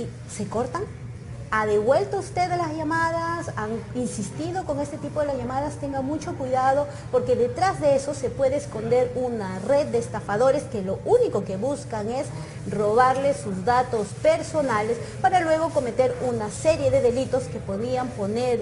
y se cortan. ¿Ha devuelto usted las llamadas? ¿Han insistido con este tipo de las llamadas? Tenga mucho cuidado porque detrás de eso se puede esconder una red de estafadores que lo único que buscan es robarle sus datos personales para luego cometer una serie de delitos que podrían poner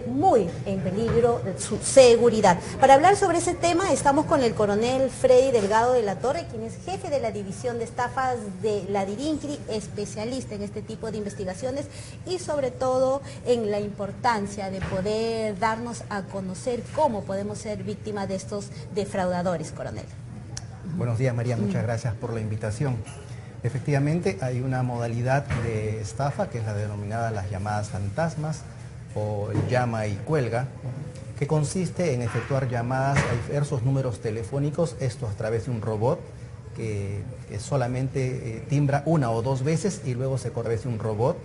muy en peligro su seguridad. Para hablar sobre ese tema estamos con el coronel Freddy Delgado de la Torre, quien es jefe de la División de Estafas de la DIRINCRI, especialista en este tipo de investigaciones y sobre todo en la importancia de poder darnos a conocer cómo podemos ser víctimas de estos defraudadores, coronel. Buenos días, María, muchas gracias por la invitación. Efectivamente, hay una modalidad de estafa que es la denominada las llamadas fantasmas, o el llama y cuelga, que consiste en efectuar llamadas a diversos números telefónicos, esto a través de un robot que solamente timbra una o dos veces y luego se corta un robot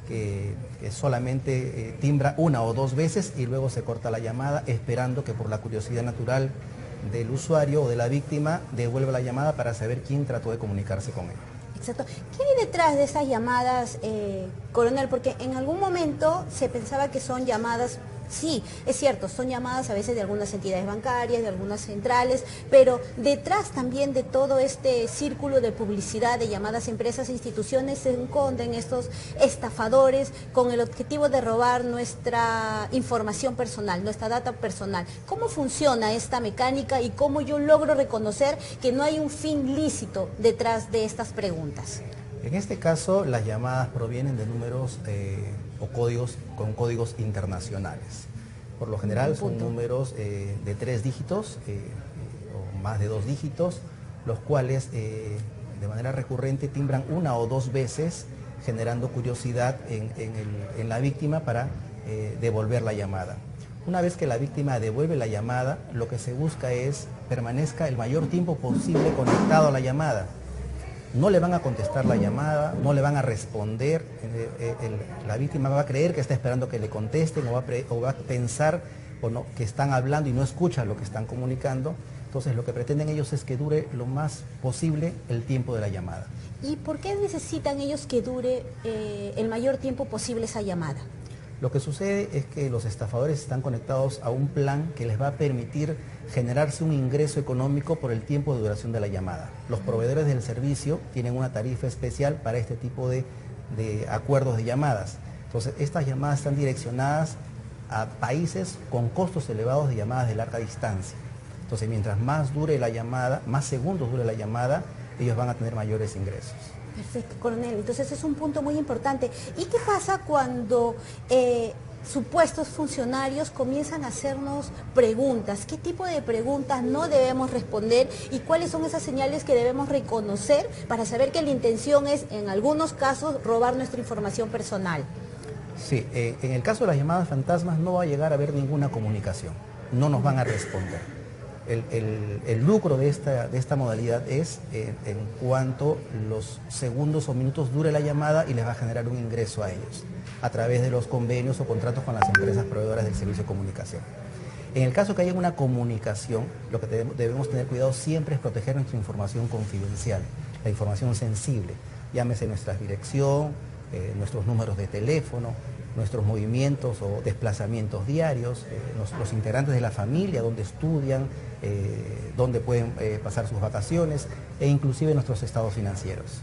que solamente timbra una o dos veces y luego se corta la llamada, esperando que por la curiosidad natural del usuario o de la víctima devuelva la llamada para saber quién trató de comunicarse con él. Exacto. ¿Qué hay detrás de esas llamadas, coronel? Porque en algún momento se pensaba que son llamadas, sí, es cierto, son llamadas a veces de algunas entidades bancarias, de algunas centrales, pero detrás también de todo este círculo de publicidad de llamadas a empresas e instituciones se esconden estos estafadores con el objetivo de robar nuestra información personal, nuestra data personal. ¿Cómo funciona esta mecánica y cómo yo logro reconocer que no hay un fin lícito detrás de estas preguntas? En este caso, las llamadas provienen de números o códigos con códigos internacionales. Por lo general son números de 3 dígitos o más de 2 dígitos, los cuales de manera recurrente timbran una o dos veces, generando curiosidad en la víctima para devolver la llamada. Una vez que la víctima devuelve la llamada, lo que se busca es permanezca el mayor tiempo posible conectado a la llamada. No le van a contestar la llamada, no le van a responder, la víctima va a creer que está esperando que le contesten o va a pensar que están hablando y no escucha lo que están comunicando. Entonces lo que pretenden ellos es que dure lo más posible el tiempo de la llamada. ¿Y por qué necesitan ellos que dure el mayor tiempo posible esa llamada? Lo que sucede es que los estafadores están conectados a un plan que les va a permitir generarse un ingreso económico por el tiempo de duración de la llamada. Los proveedores del servicio tienen una tarifa especial para este tipo de acuerdos de llamadas. Entonces, estas llamadas están direccionadas a países con costos elevados de llamadas de larga distancia. Entonces, mientras más dure la llamada, más segundos dure la llamada, ellos van a tener mayores ingresos. Perfecto, coronel. Entonces es un punto muy importante. ¿Y qué pasa cuando supuestos funcionarios comienzan a hacernos preguntas? ¿Qué tipo de preguntas no debemos responder y cuáles son esas señales que debemos reconocer para saber que la intención es, en algunos casos, robar nuestra información personal? Sí, en el caso de las llamadas fantasmas no va a llegar a haber ninguna comunicación, no nos van a responder. El lucro de esta modalidad es en cuanto los segundos o minutos dure la llamada y les va a generar un ingreso a ellos a través de los convenios o contratos con las empresas proveedoras del servicio de comunicación. En el caso que haya una comunicación, lo que debemos tener cuidado siempre es proteger nuestra información confidencial, la información sensible, llámese nuestra dirección, nuestros números de teléfono, nuestros movimientos o desplazamientos diarios, los integrantes de la familia, dónde estudian, dónde pueden pasar sus vacaciones e inclusive nuestros estados financieros.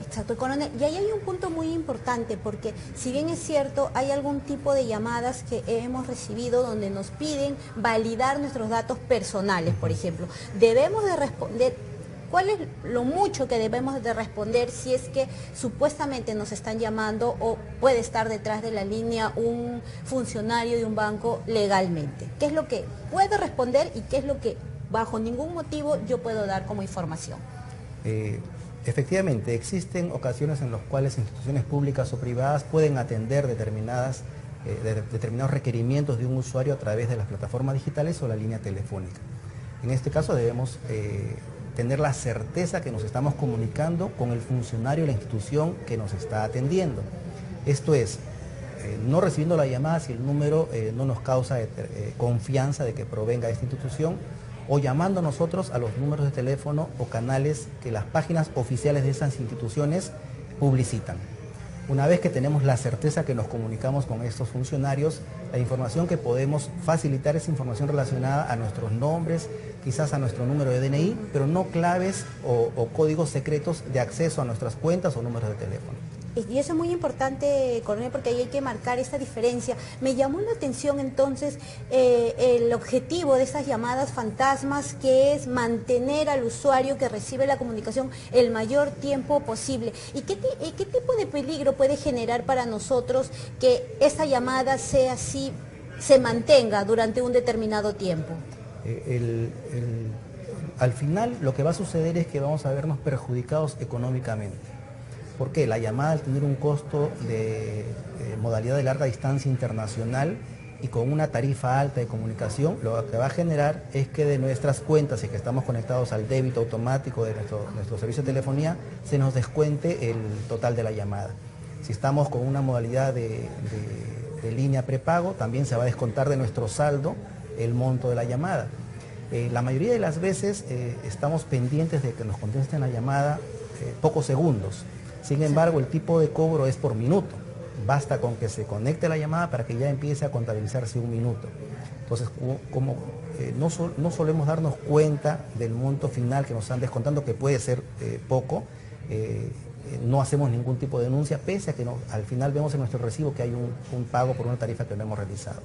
Exacto, coronel. Y ahí hay un punto muy importante porque si bien es cierto, hay algún tipo de llamadas que hemos recibido donde nos piden validar nuestros datos personales, por ejemplo. Debemos de responder. ¿Cuál es lo mucho que debemos de responder si es que supuestamente nos están llamando o puede estar detrás de la línea un funcionario de un banco legalmente? ¿Qué es lo que puedo responder y qué es lo que bajo ningún motivo yo puedo dar como información? Efectivamente, existen ocasiones en las cuales instituciones públicas o privadas pueden atender determinados requerimientos de un usuario a través de las plataformas digitales o la línea telefónica. En este caso debemos tener la certeza que nos estamos comunicando con el funcionario de la institución que nos está atendiendo. Esto es, no recibiendo la llamada si el número no nos causa confianza de que provenga de esta institución, o llamando nosotros a los números de teléfono o canales que las páginas oficiales de esas instituciones publicitan. Una vez que tenemos la certeza que nos comunicamos con estos funcionarios, la información que podemos facilitar es información relacionada a nuestros nombres, quizás a nuestro número de DNI, pero no claves o códigos secretos de acceso a nuestras cuentas o números de teléfono. Y eso es muy importante, coronel, porque ahí hay que marcar esta diferencia. Me llamó la atención entonces el objetivo de estas llamadas fantasmas, que es mantener al usuario que recibe la comunicación el mayor tiempo posible. ¿Y qué tipo de peligro puede generar para nosotros que esta llamada sea así, se mantenga durante un determinado tiempo? Al final lo que va a suceder es que vamos a vernos perjudicados económicamente. ¿Por qué? La llamada, al tener un costo de modalidad de larga distancia internacional y con una tarifa alta de comunicación, lo que va a generar es que de nuestras cuentas, si es que estamos conectados al débito automático de nuestro servicio de telefonía, se nos descuente el total de la llamada. Si estamos con una modalidad de línea prepago, también se va a descontar de nuestro saldo el monto de la llamada. La mayoría de las veces estamos pendientes de que nos contesten la llamada pocos segundos. Sin embargo, el tipo de cobro es por minuto. Basta con que se conecte la llamada para que ya empiece a contabilizarse un minuto. Entonces, como no solemos darnos cuenta del monto final que nos están descontando, que puede ser poco, no hacemos ningún tipo de denuncia, pese a que al final vemos en nuestro recibo que hay un pago por una tarifa que no hemos realizado.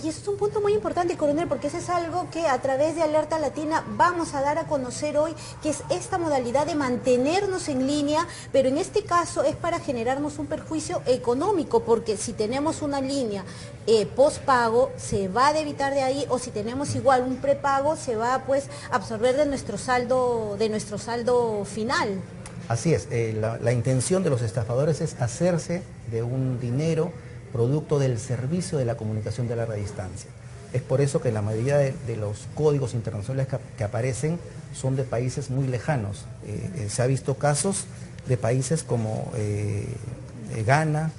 Y eso es un punto muy importante, coronel, porque eso es algo que a través de Alerta Latina vamos a dar a conocer hoy, que es esta modalidad de mantenernos en línea, pero en este caso es para generarnos un perjuicio económico, porque si tenemos una línea postpago, se va a debitar de ahí, o si tenemos igual un prepago, se va pues a absorber de nuestro saldo final. Así es, la intención de los estafadores es hacerse de un dinero producto del servicio de la comunicación de larga distancia. Es por eso que la mayoría de los códigos internacionales que aparecen son de países muy lejanos. Se ha visto casos de países como Ghana,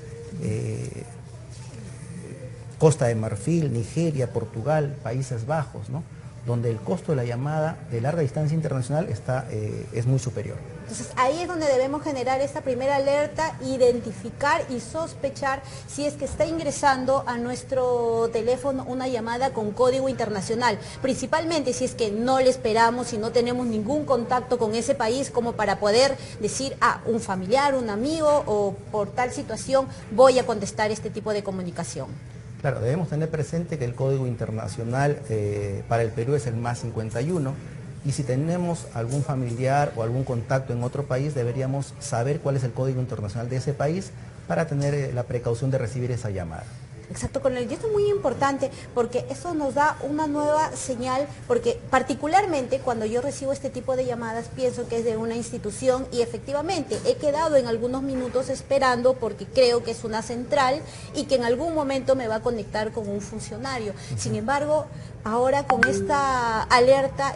Costa de Marfil, Nigeria, Portugal, Países Bajos, ¿no?, donde el costo de la llamada de larga distancia internacional es muy superior. Entonces ahí es donde debemos generar esta primera alerta, identificar y sospechar si es que está ingresando a nuestro teléfono una llamada con código internacional, principalmente si es que no le esperamos, si no tenemos ningún contacto con ese país como para poder decir un familiar, un amigo, o por tal situación voy a contestar este tipo de comunicación. Claro, debemos tener presente que el código internacional para el Perú es el +51, y si tenemos algún familiar o algún contacto en otro país, deberíamos saber cuál es el código internacional de ese país para tener la precaución de recibir esa llamada. Exacto, coronel, y esto es muy importante porque eso nos da una nueva señal, porque particularmente cuando yo recibo este tipo de llamadas pienso que es de una institución, y efectivamente he quedado en algunos minutos esperando porque creo que es una central y que en algún momento me va a conectar con un funcionario. Sin embargo, ahora con esta alerta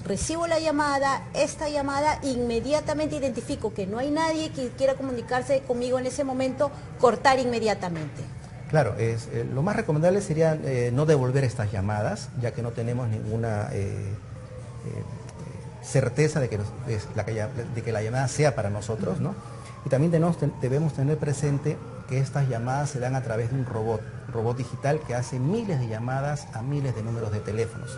recibo la llamada, esta llamada, inmediatamente identifico que no hay nadie que quiera comunicarse conmigo en ese momento, cortar inmediatamente. Claro, lo más recomendable sería no devolver estas llamadas, ya que no tenemos ninguna certeza de que la llamada sea para nosotros, ¿no? Y también debemos tener presente que estas llamadas se dan a través de un robot digital que hace miles de llamadas a miles de números de teléfonos.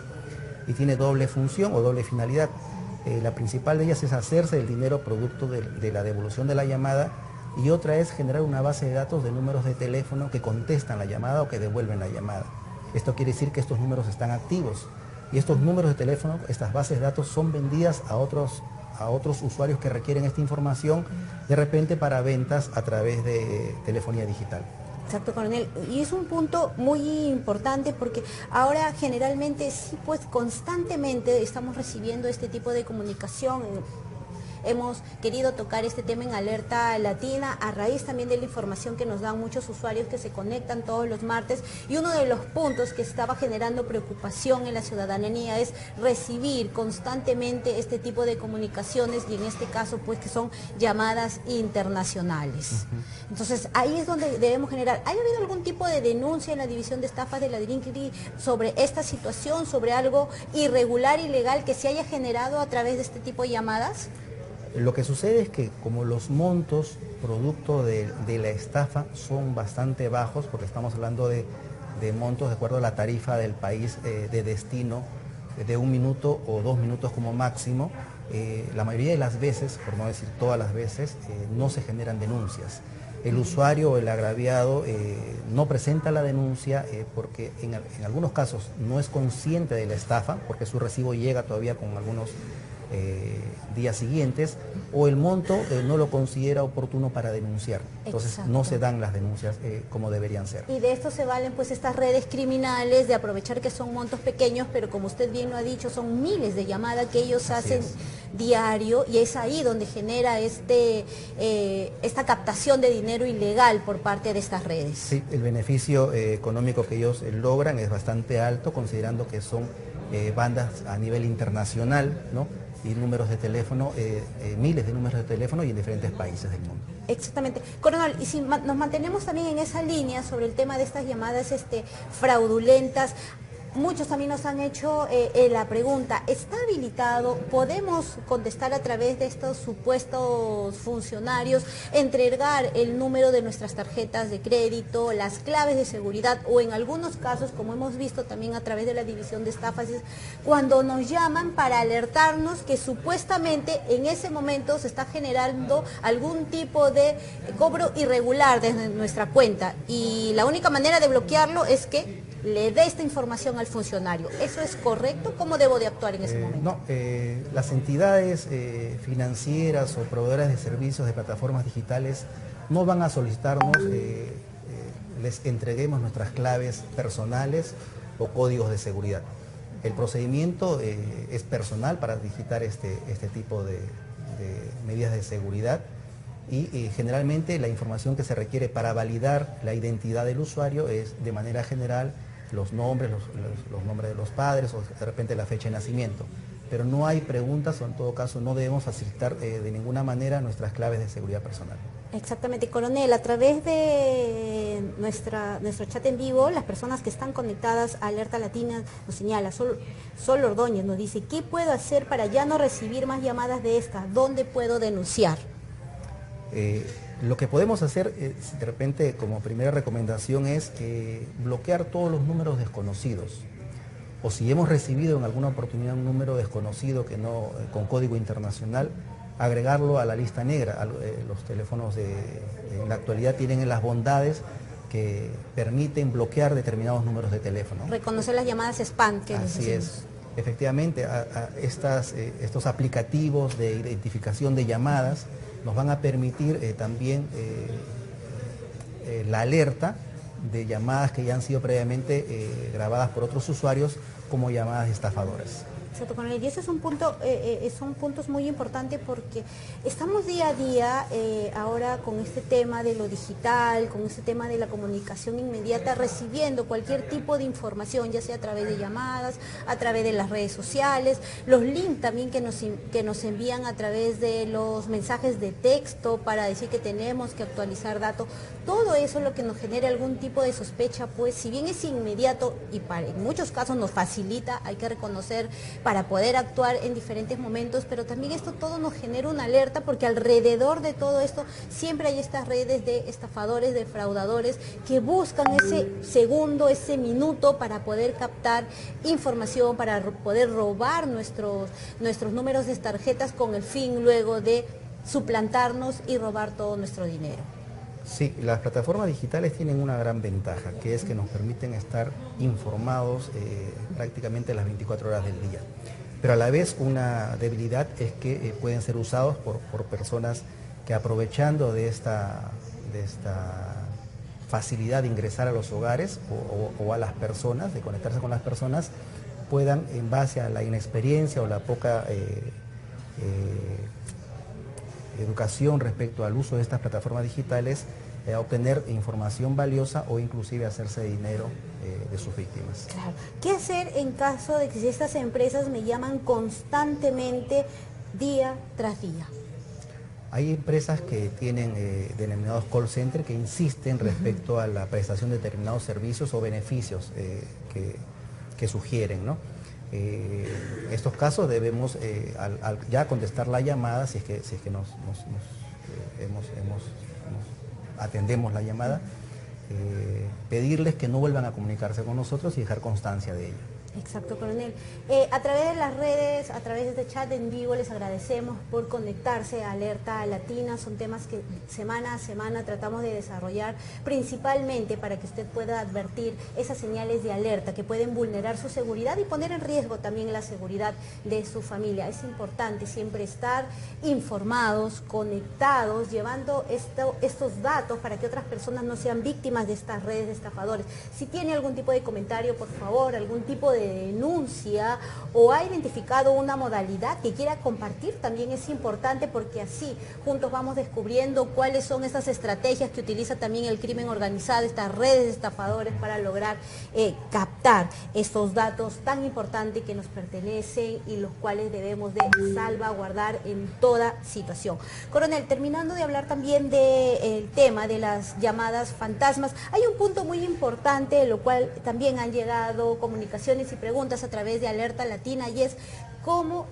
Y tiene doble función o doble finalidad. La principal de ellas es hacerse el dinero producto de la devolución de la llamada, y otra es generar una base de datos de números de teléfono que contestan la llamada o que devuelven la llamada. Esto quiere decir que estos números están activos, y estos números de teléfono, estas bases de datos, son vendidas a otros usuarios que requieren esta información, de repente para ventas a través de telefonía digital. Exacto, coronel, y es un punto muy importante porque ahora generalmente sí, pues constantemente estamos recibiendo este tipo de comunicación. Hemos querido tocar este tema en Alerta Latina a raíz también de la información que nos dan muchos usuarios que se conectan todos los martes, y uno de los puntos que estaba generando preocupación en la ciudadanía es recibir constantemente este tipo de comunicaciones, y en este caso pues que son llamadas internacionales. Entonces ahí es donde debemos generar. ¿Ha habido algún tipo de denuncia en la división de estafas de la DIRINCRI sobre esta situación, sobre algo irregular, ilegal que se haya generado a través de este tipo de llamadas? Lo que sucede es que como los montos producto de la estafa son bastante bajos, porque estamos hablando de montos de acuerdo a la tarifa del país de destino, de 1 minuto o 2 minutos como máximo, la mayoría de las veces, por no decir todas las veces, no se generan denuncias. El usuario o el agraviado no presenta la denuncia porque en algunos casos no es consciente de la estafa, porque su recibo llega todavía con algunos días siguientes, o el monto no lo considera oportuno para denunciar. Entonces Exacto. no se dan las denuncias como deberían ser. Y de esto se valen pues estas redes criminales de aprovechar que son montos pequeños, pero como usted bien lo ha dicho, son miles de llamadas que ellos hacen diario, y es ahí donde genera esta captación de dinero ilegal por parte de estas redes. Sí, el beneficio económico que ellos logran es bastante alto, considerando que son bandas a nivel internacional, ¿no? Y números de teléfono, miles de números de teléfono y en diferentes países del mundo. Exactamente. Coronel, y si nos mantenemos también en esa línea sobre el tema de estas llamadas fraudulentas, muchos también nos han hecho la pregunta, ¿está habilitado? ¿Podemos contestar a través de estos supuestos funcionarios, entregar el número de nuestras tarjetas de crédito, las claves de seguridad, o en algunos casos, como hemos visto también a través de la división de estafas, cuando nos llaman para alertarnos que supuestamente en ese momento se está generando algún tipo de cobro irregular desde nuestra cuenta, y la única manera de bloquearlo es que le dé esta información al funcionario? ¿Eso es correcto? ¿Cómo debo de actuar en ese momento? No, las entidades financieras o proveedoras de servicios de plataformas digitales no van a solicitarnos les entreguemos nuestras claves personales o códigos de seguridad. El procedimiento es personal para digitar este tipo de medidas de seguridad, y generalmente la información que se requiere para validar la identidad del usuario es de manera general los nombres, los nombres de los padres, o de repente la fecha de nacimiento. Pero no hay preguntas, o en todo caso no debemos facilitar de ninguna manera nuestras claves de seguridad personal. Exactamente, coronel, a través de nuestro chat en vivo, las personas que están conectadas a Alerta Latina nos señala, Sol Ordóñez nos dice, ¿qué puedo hacer para ya no recibir más llamadas de estas? ¿Dónde puedo denunciar? Lo que podemos hacer, de repente, como primera recomendación es bloquear todos los números desconocidos. O si hemos recibido en alguna oportunidad un número desconocido que no, con código internacional, agregarlo a la lista negra. Los teléfonos en la actualidad tienen las bondades que permiten bloquear determinados números de teléfono. Reconocer las llamadas spam que Así es. Efectivamente, estos aplicativos de identificación de llamadas nos van a permitir también la alerta de llamadas que ya han sido previamente grabadas por otros usuarios como llamadas estafadoras. Exacto, coronel, y ese es un punto, son puntos muy importantes porque estamos día a día ahora con este tema de lo digital, con este tema de la comunicación inmediata, recibiendo cualquier tipo de información, ya sea a través de llamadas, a través de las redes sociales, los links también que nos envían a través de los mensajes de texto para decir que tenemos que actualizar datos. Todo eso es lo que nos genera algún tipo de sospecha, pues si bien es inmediato y en muchos casos nos facilita, hay que reconocer, para poder actuar en diferentes momentos, pero también esto todo nos genera una alerta porque alrededor de todo esto siempre hay estas redes de estafadores, de defraudadores que buscan ese segundo, ese minuto para poder captar información, para poder robar nuestros números de tarjetas con el fin luego de suplantarnos y robar todo nuestro dinero. Sí, las plataformas digitales tienen una gran ventaja, que es que nos permiten estar informados prácticamente las 24 horas del día. Pero a la vez una debilidad es que pueden ser usados por personas que, aprovechando de esta facilidad de ingresar a los hogares o a las personas, de conectarse con las personas, puedan, en base a la inexperiencia o la poca educación respecto al uso de estas plataformas digitales, obtener información valiosa o inclusive hacerse dinero de sus víctimas. Claro. ¿Qué hacer en caso de que si estas empresas me llaman constantemente día tras día? Hay empresas que tienen denominados call center que insisten respecto a la prestación de determinados servicios o beneficios que sugieren, ¿no? Estos casos debemos, al ya contestar la llamada, si es que atendemos la llamada, pedirles que no vuelvan a comunicarse con nosotros y dejar constancia de ello. Exacto, coronel. A través de las redes, a través de este chat en vivo, les agradecemos por conectarse a Alerta Latina. Son temas que semana a semana tratamos de desarrollar, principalmente para que usted pueda advertir esas señales de alerta que pueden vulnerar su seguridad y poner en riesgo también la seguridad de su familia. Es importante siempre estar informados, conectados, llevando estos datos para que otras personas no sean víctimas de estas redes de estafadores. Si tiene algún tipo de comentario, por favor, algún tipo de denuncia o ha identificado una modalidad que quiera compartir, también es importante, porque así juntos vamos descubriendo cuáles son esas estrategias que utiliza también el crimen organizado, estas redes de estafadores, para lograr captar estos datos tan importantes que nos pertenecen y los cuales debemos de salvaguardar en toda situación. Coronel, terminando de hablar también del tema de las llamadas fantasmas, hay un punto muy importante, lo cual también han llegado comunicaciones y preguntas a través de Alerta Latina, y es cómo